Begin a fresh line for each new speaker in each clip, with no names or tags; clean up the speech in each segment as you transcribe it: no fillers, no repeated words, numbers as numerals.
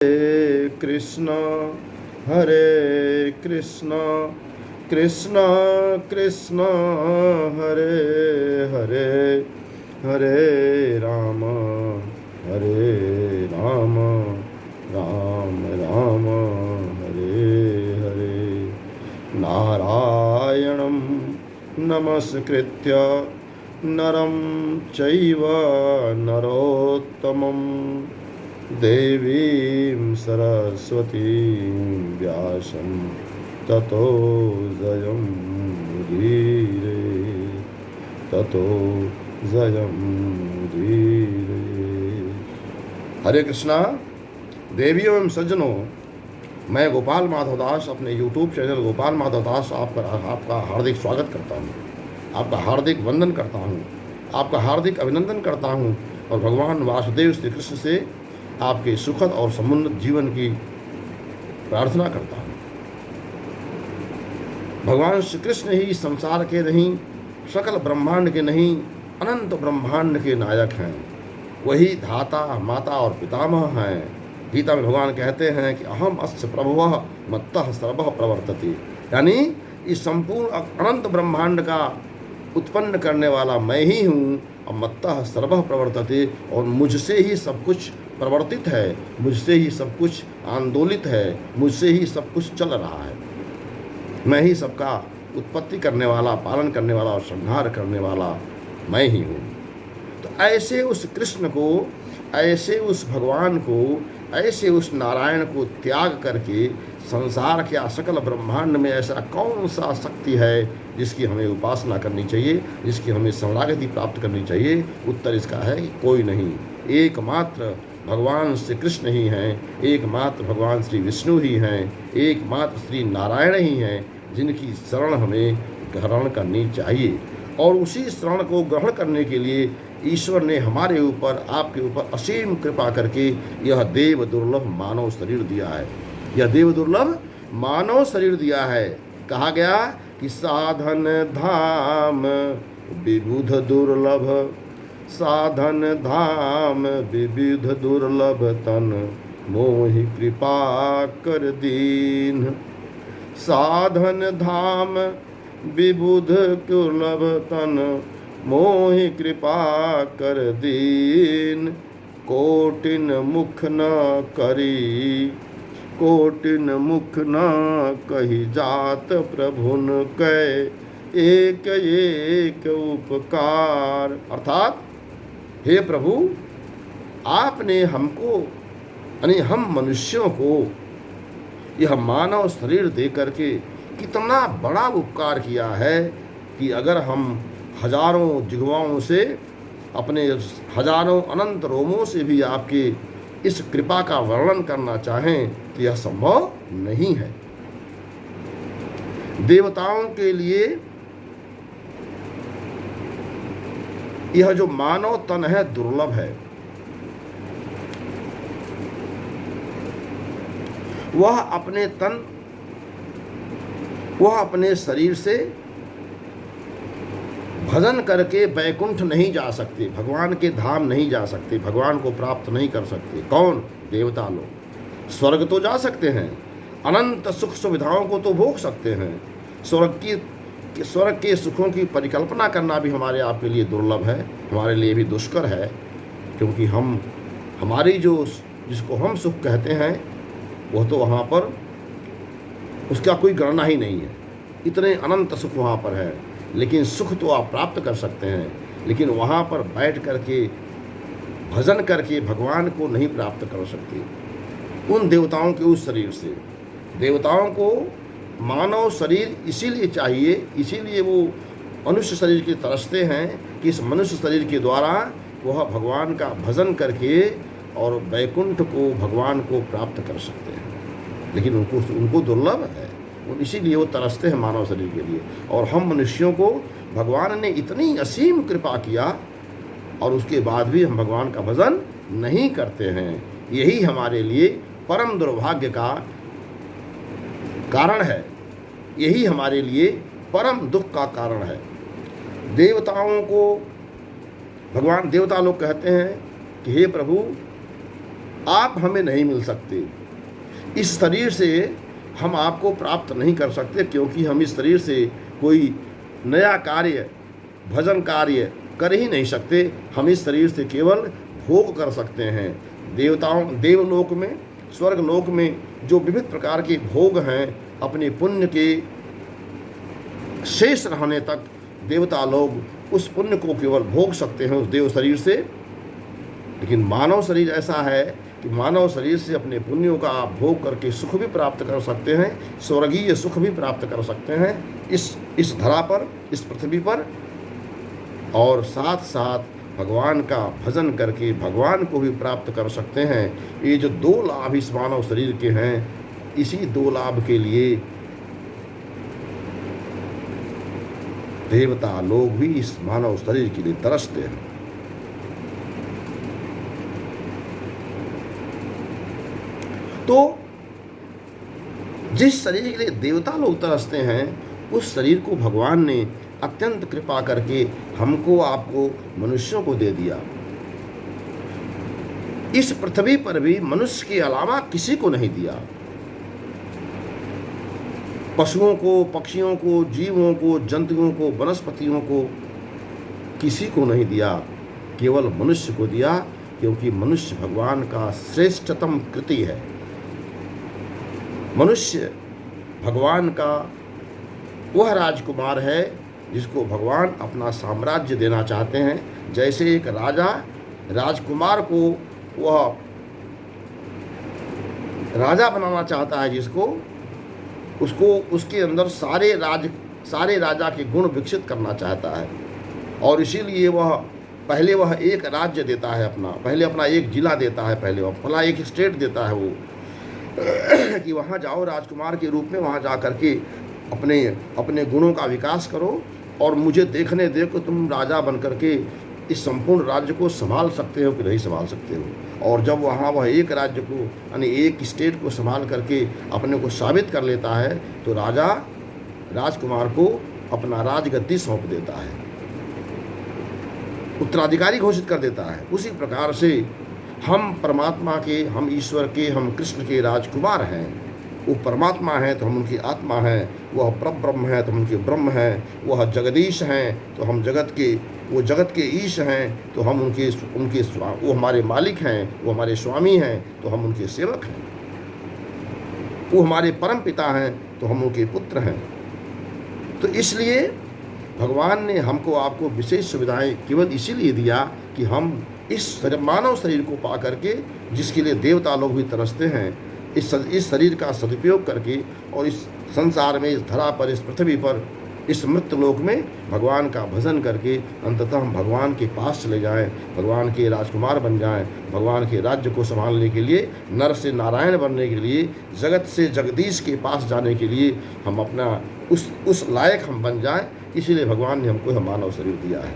हरे कृष्णा कृष्णा कृष्णा हरे हरे हरे राम राम राम हरे हरे। नारायणं नमस्कृत्य नरं चैव नरोत्तमं देवीं सरस्वतीं व्यासं ततो जयमुदीरये। हरे कृष्णा। देवियों एवं सज्जनों, मैं गोपाल माधव दास अपने YouTube चैनल गोपाल माधव दास आपका हार्दिक स्वागत करता हूँ, आपका हार्दिक वंदन करता हूँ, आपका हार्दिक अभिनंदन करता हूँ और भगवान वासुदेव श्री कृष्ण से आपके सुखद और समुन्नत जीवन की प्रार्थना करता हूँ। भगवान श्री कृष्ण ही संसार के नहीं, सकल ब्रह्मांड के नहीं, अनंत ब्रह्मांड के नायक हैं। वही धाता, माता और पितामह हैं। गीता में भगवान कहते हैं कि अहम अस्य प्रभुः मत्तः सर्वः प्रवर्तते, यानी इस संपूर्ण अनंत ब्रह्मांड का उत्पन्न करने वाला मैं ही हूँ और मत्तः सर्वः प्रवर्तते, और मुझसे ही सब कुछ प्रवर्तित है, मुझसे ही सब कुछ आंदोलित है, मुझसे ही सब कुछ चल रहा है। मैं ही सबका उत्पत्ति करने वाला, पालन करने वाला और संहार करने वाला मैं ही हूँ। तो ऐसे उस कृष्ण को, ऐसे उस भगवान को, ऐसे उस नारायण को त्याग करके संसार के सकल ब्रह्मांड में ऐसा कौन सा शक्ति है जिसकी हमें उपासना करनी चाहिए, जिसकी हमें शरणागति प्राप्त करनी चाहिए? उत्तर इसका है कि कोई नहीं, एकमात्र भगवान श्री कृष्ण ही हैं, एकमात्र भगवान श्री विष्णु ही हैं, एकमात्र श्री नारायण ही हैं जिनकी शरण हमें ग्रहण करनी चाहिए। और उसी शरण को ग्रहण करने के लिए ईश्वर ने हमारे ऊपर, आपके ऊपर असीम कृपा करके यह देव दुर्लभ मानव शरीर दिया है। यह देव दुर्लभ मानव शरीर दिया है। कहा गया कि साधन धाम विबुध दुर्लभ, साधन धाम विविध दुर्लभ तन मोहि कृपा कर दीन। साधन धाम विबुध दुर्लभ तन मोहि कृपा कर दीन। कोटिन मुख न करी, कोटिन मुख न कही जात प्रभुन कै एक एक उपकार। अर्थात हे प्रभु, आपने हमको, यानी हम मनुष्यों को यह मानव शरीर दे करके कितना बड़ा उपकार किया है कि अगर हम हजारों जिह्वाओं से, अपने हजारों अनंत रोमों से भी आपके इस कृपा का वर्णन करना चाहें तो यह संभव नहीं है। देवताओं के लिए यह जो मानव तन है दुर्लभ है। वह अपने शरीर से भजन करके वैकुंठ नहीं जा सकते, भगवान के धाम नहीं जा सकते, भगवान को प्राप्त नहीं कर सकते। कौन? देवता लोग। स्वर्ग तो जा सकते हैं, अनंत सुख सुविधाओं को तो भोग सकते हैं। स्वर्ग के सुखों की परिकल्पना करना भी हमारे आपके लिए दुर्लभ है, हमारे लिए भी दुष्कर है, क्योंकि हमारी जिसको हम सुख कहते हैं वह तो वहाँ पर उसका कोई गणना ही नहीं है। इतने अनंत सुख वहाँ पर है, लेकिन सुख तो आप प्राप्त कर सकते हैं, लेकिन वहाँ पर बैठ करके भजन करके भगवान को नहीं प्राप्त कर सकते उन देवताओं के उस शरीर से। देवताओं को मानव शरीर इसीलिए चाहिए, इसीलिए वो मनुष्य शरीर के तरसते हैं कि इस मनुष्य शरीर के द्वारा वह भगवान का भजन करके और वैकुंठ को, भगवान को प्राप्त कर सकते हैं। लेकिन उनको दुर्लभ है, इसीलिए वो तरसते हैं मानव शरीर के लिए। और हम मनुष्यों को भगवान ने इतनी असीम कृपा किया और उसके बाद भी हम भगवान का भजन नहीं करते हैं। यही हमारे लिए परम दुर्भाग्य का कारण है, यही हमारे लिए परम दुख का कारण है। देवताओं को भगवान, देवता लोग कहते हैं कि हे प्रभु, आप हमें नहीं मिल सकते। इस शरीर से हम आपको प्राप्त नहीं कर सकते, क्योंकि हम इस शरीर से कोई नया कार्य, भजन कार्य कर ही नहीं सकते। हम इस शरीर से केवल भोग कर सकते हैं। देवलोक में, स्वर्ग लोक में जो विविध प्रकार के भोग हैं, अपने पुण्य के शेष रहने तक देवता लोग उस पुण्य को केवल भोग सकते हैं उस देव शरीर से। लेकिन मानव शरीर ऐसा है कि मानव शरीर से अपने पुण्यों का आप भोग करके सुख भी प्राप्त कर सकते हैं, स्वर्गीय सुख भी प्राप्त कर सकते हैं इस धरा पर, इस पृथ्वी पर, और साथ साथ भगवान का भजन करके भगवान को भी प्राप्त कर सकते हैं। ये जो दो लाभ इस मानव शरीर के हैं, इसी दो लाभ के लिए देवता लोग भी इस मानव शरीर के लिए तरसते हैं। तो जिस शरीर के लिए देवता लोग तरसते हैं, उस शरीर को भगवान ने अत्यंत कृपा करके हमको, आपको, मनुष्यों को दे दिया। इस पृथ्वी पर भी मनुष्य के अलावा किसी को नहीं दिया। पशुओं को, पक्षियों को, जीवों को, जंतुओं को, वनस्पतियों को किसी को नहीं दिया, केवल मनुष्य को दिया, क्योंकि मनुष्य भगवान का श्रेष्ठतम कृति है। मनुष्य भगवान का वह राजकुमार है जिसको भगवान अपना साम्राज्य देना चाहते हैं। जैसे एक राजा राजकुमार को वह राजा बनाना चाहता है, जिसको उसको उसके अंदर सारे राजा के गुण विकसित करना चाहता है, और इसीलिए पहले वह एक राज्य देता है, पहले अपना एक जिला देता है, पहले वह भला एक स्टेट देता है वो कि वहाँ जाओ राजकुमार के रूप में, वहाँ जा कर के अपने गुणों का विकास करो और मुझे देखने दे कि तुम राजा बन करके इस संपूर्ण राज्य को संभाल सकते हो कि नहीं संभाल सकते हो। और जब वहाँ वह एक राज्य को, यानी एक स्टेट को संभाल करके अपने को साबित कर लेता है, तो राजा राजकुमार को अपना राजगद्दी सौंप देता है, उत्तराधिकारी घोषित कर देता है। उसी प्रकार से हम परमात्मा के, हम ईश्वर के, हम कृष्ण के राजकुमार हैं। वो परमात्मा हैं तो हम उनकी आत्मा हैं, वह परब्रह्म है तो हम उनके ब्रह्म हैं, वह जगदीश हैं तो हम वो जगत के ईश हैं, तो हम वो हमारे मालिक हैं, वो हमारे स्वामी हैं तो हम उनके सेवक हैं, वो हमारे परम पिता हैं तो हम उनके पुत्र हैं। तो इसलिए भगवान ने हमको, आपको विशेष सुविधाएं केवल इसीलिए दिया कि हम इस मानव शरीर को पा करके, जिसके लिए देवता लोग भी तरसते हैं, इस शरीर का सदुपयोग करके और इस संसार में, इस धरा पर, इस पृथ्वी पर, इस मृत्युलोक में भगवान का भजन करके अंततः हम भगवान के पास चले जाएं, भगवान के राजकुमार बन जाएं, भगवान के राज्य को संभालने के लिए, नर से नारायण बनने के लिए, जगत से जगदीश के पास जाने के लिए हम अपना उस लायक हम बन जाएं। इसीलिए भगवान ने हमको यह मानव शरीर दिया है।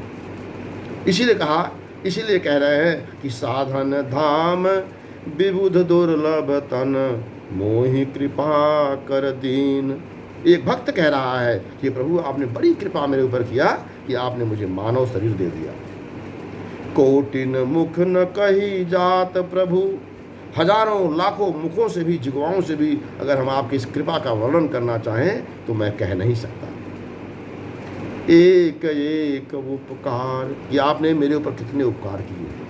इसीलिए कह रहे हैं कि साधन धाम विबुध दुर्लभ तन, मोहि कृपा कर दीन। एक भक्त कह रहा है कि प्रभु आपने बड़ी कृपा मेरे ऊपर किया कि आपने मुझे मानव शरीर दे दिया। कोटिन मुख न कही जात प्रभु, हजारों लाखों मुखों से भी, जिह्वाओं से भी अगर हम आपकी इस कृपा का वर्णन करना चाहें तो मैं कह नहीं सकता। एक एक उपकार, कि आपने मेरे ऊपर कितने उपकार किए।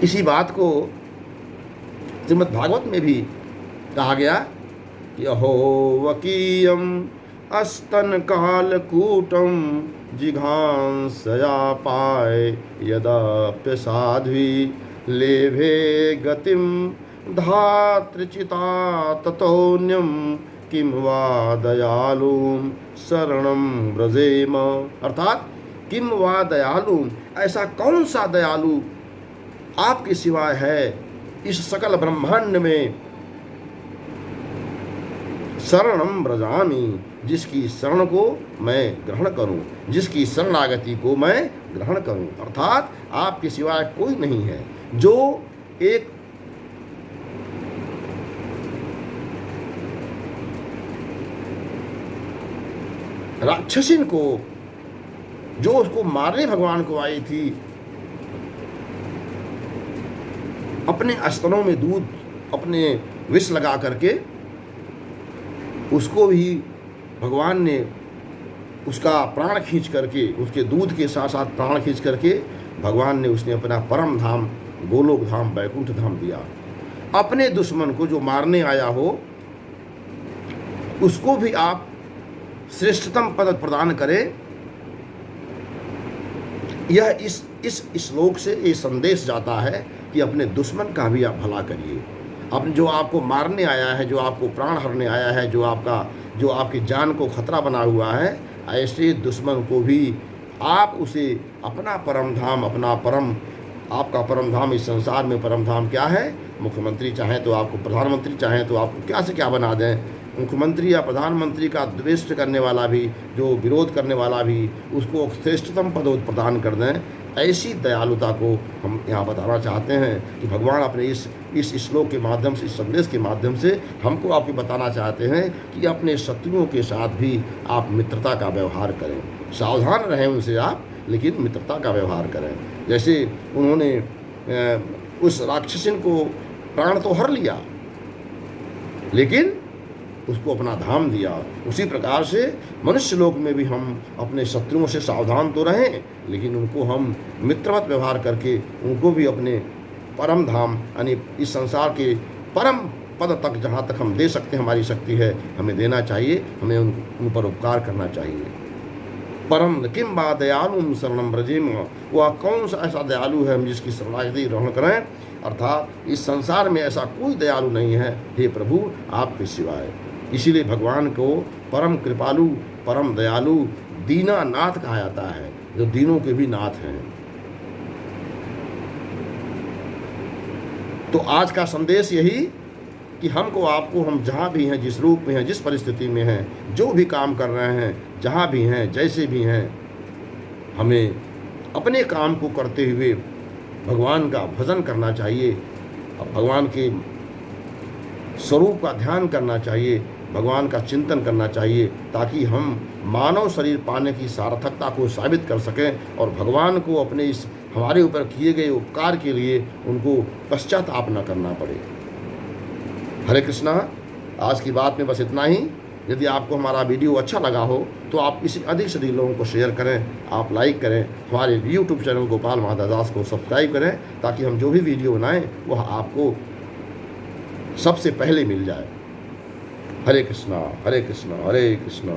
इसी बात को श्रीमद् भागवत में भी कहा गया, यहो वकीयम अस्तन कालकूटम जिघांसया पाय यदाप्य साध्वी लेभे गतिम धातृचिता ततोन्यम किम वा दयालुम शरणम व्रजेम। अर्थात किम वा दयालुम, ऐसा कौन सा दयालु आपके सिवाय है इस सकल ब्रह्मांड में। शरणम व्रजामि, जिसकी शरण को मैं ग्रहण करूं, जिसकी शरणागति को मैं ग्रहण करूं। अर्थात आपके सिवाय कोई नहीं है जो एक राक्षसिन को जो उसको मारने भगवान को आई थी, अपने स्तनों में दूध, अपने विष लगा करके उसको भी भगवान ने उसका प्राण खींच करके, उसके दूध के साथ साथ प्राण खींच करके भगवान ने उसने अपना परम धाम गोलोक धाम वैकुंठ धाम दिया। अपने दुश्मन को जो मारने आया हो उसको भी आप श्रेष्ठतम पद प्रदान करें। यह इस श्लोक से ये संदेश जाता है कि अपने दुश्मन का भी आप भला करिए। अब जो आपको मारने आया है, जो आपको प्राण हरने आया है, जो आपकी जान को खतरा बना हुआ है, ऐसे दुश्मन को भी आप उसे अपना परम धाम, आपका परम धाम, इस संसार में परम धाम क्या है? मुख्यमंत्री चाहें तो आपको प्रधानमंत्री, चाहें तो आपको क्या से क्या बना दें। मुख्यमंत्री या प्रधानमंत्री का द्वेष करने वाला भी, जो विरोध करने वाला भी, उसको श्रेष्ठतम पद प्रदान कर दें। ऐसी दयालुता को हम यहाँ बताना चाहते हैं कि भगवान अपने इस श्लोक के माध्यम से, इस संदेश के माध्यम से हमको आपको बताना चाहते हैं कि अपने शत्रुओं के साथ भी आप मित्रता का व्यवहार करें। सावधान रहें उनसे आप, लेकिन मित्रता का व्यवहार करें। जैसे उन्होंने उस राक्षसिन को प्राण तो हर लिया, लेकिन उसको अपना धाम दिया। उसी प्रकार से मनुष्य लोक में भी हम अपने शत्रुओं से सावधान तो रहें, लेकिन उनको हम मित्रवत व्यवहार करके उनको भी अपने परम धाम, यानी इस संसार के परम पद तक जहाँ तक हम दे सकते हैं, हमारी शक्ति है, हमें देना चाहिए, हमें उन पर उपकार करना चाहिए। परम किम बा दयालु शरणम ब्रजेम, वह कौन सा ऐसा दयालु है हम जिसकी शरणागति ग्रहण करें। अर्थात इस संसार में ऐसा कोई दयालु नहीं है हे प्रभु आपके सिवाय। इसीलिए भगवान को परम कृपालु, परम दयालु, दीनानाथ कहा जाता है, जो दीनों के भी नाथ हैं। तो आज का संदेश यही कि हमको, आपको, हम जहाँ भी हैं, जिस रूप में हैं, जिस परिस्थिति में हैं, जो भी काम कर रहे हैं, जहाँ भी हैं, जैसे भी हैं, हमें अपने काम को करते हुए भगवान का भजन करना चाहिए, भगवान के स्वरूप का ध्यान करना चाहिए, भगवान का चिंतन करना चाहिए, ताकि हम मानव शरीर पाने की सार्थकता को साबित कर सकें और भगवान को अपने इस हमारे ऊपर किए गए उपकार के लिए उनको पश्चाताप न करना पड़े। हरे कृष्णा। आज की बात में बस इतना ही। यदि आपको हमारा वीडियो अच्छा लगा हो तो आप इसे अधिक से अधिक लोगों को शेयर करें, आप लाइक करें, हमारे यूट्यूब चैनल गोपाल महादास दास को सब्सक्राइब करें, ताकि हम जो भी वीडियो बनाएं वह आपको सबसे पहले मिल जाए। हरे कृष्णा हरे कृष्णा हरे कृष्णा।